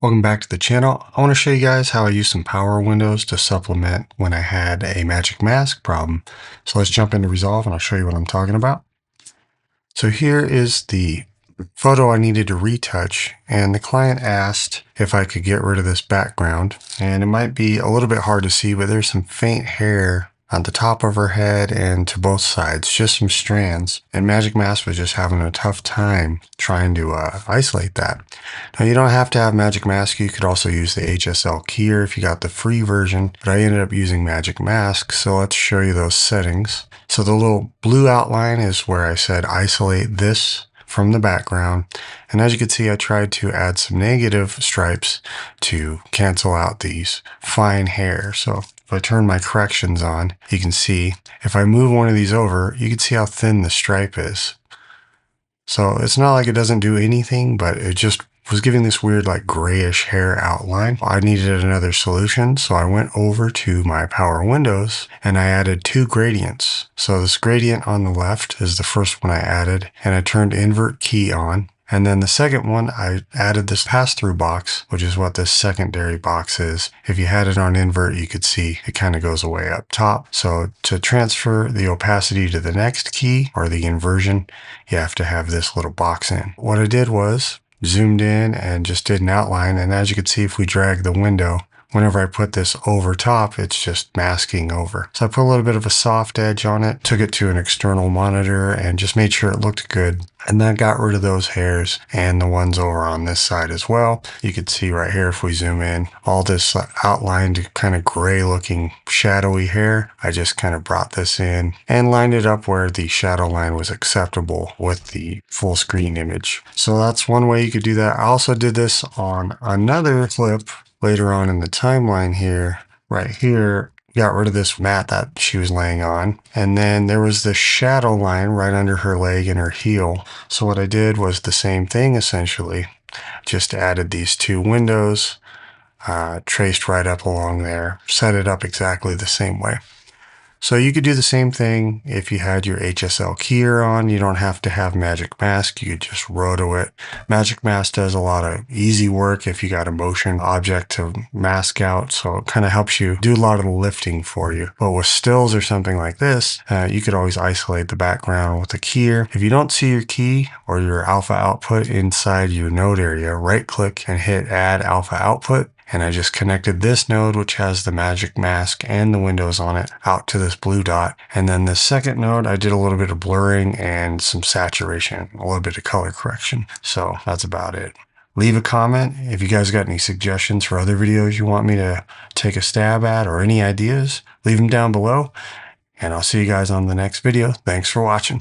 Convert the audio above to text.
Welcome back to the channel. I want to show you guys how I use some power windows to supplement when I had a magic mask problem. So let's jump into Resolve and I'll show you what I'm talking about. So here is the photo I needed to retouch, and the client asked if I could get rid of this background. And it might be a little bit hard to see, but there's some faint hair on the top of her head and to both sides, just some strands. And Magic Mask was just having a tough time trying to isolate that. Now you don't have to have Magic Mask. You could also use the HSL keyer if you got the free version, but I ended up using Magic Mask. So let's show you those settings. So the little blue outline is where I said isolate this from the background. And as you can see, I tried to add some negative stripes to cancel out these fine hair. So if I turn my corrections on, you can see if I move one of these over, you can see how thin the stripe is. So it's not like it doesn't do anything, but it just was giving this weird like grayish hair outline. I needed another solution, so I went over to my power windows and I added two gradients. So this gradient on the left is the first one I added, and I turned invert key on. And then the second one, I added this pass-through box, which is what this secondary box is. If you had it on invert, you could see it kind of goes away up top. So to transfer the opacity to the next key or the inversion, you have to have this little box in. What I did was zoomed in and just did an outline. And as you can see, if we drag the window, whenever I put this over top, it's just masking over. So I put a little bit of a soft edge on it, took it to an external monitor and just made sure it looked good. And then got rid of those hairs and the ones over on this side as well. You can see right here, if we zoom in, all this outlined kind of gray looking shadowy hair. I just kind of brought this in and lined it up where the shadow line was acceptable with the full screen image. So that's one way you could do that. I also did this on another clip later on in the timeline here, right here. Got rid of this mat that she was laying on. And then there was this shadow line right under her leg and her heel. So what I did was the same thing essentially. Just added these two windows, traced right up along there, set it up exactly the same way. So you could do the same thing if you had your HSL keyer on. You don't have to have Magic Mask. You could just roto it. Magic Mask does a lot of easy work if you got a motion object to mask out. So it kind of helps you do a lot of the lifting for you. But with stills or something like this, you could always isolate the background with a keyer. If you don't see your key or your alpha output inside your node area, right click and hit add alpha output. And I just connected this node, which has the Magic Mask and the windows on it, out to this blue dot. And then the second node, I did a little bit of blurring and some saturation, a little bit of color correction. So that's about it. Leave a comment if you guys got any suggestions for other videos you want me to take a stab at or any ideas. Leave them down below. And I'll see you guys on the next video. Thanks for watching.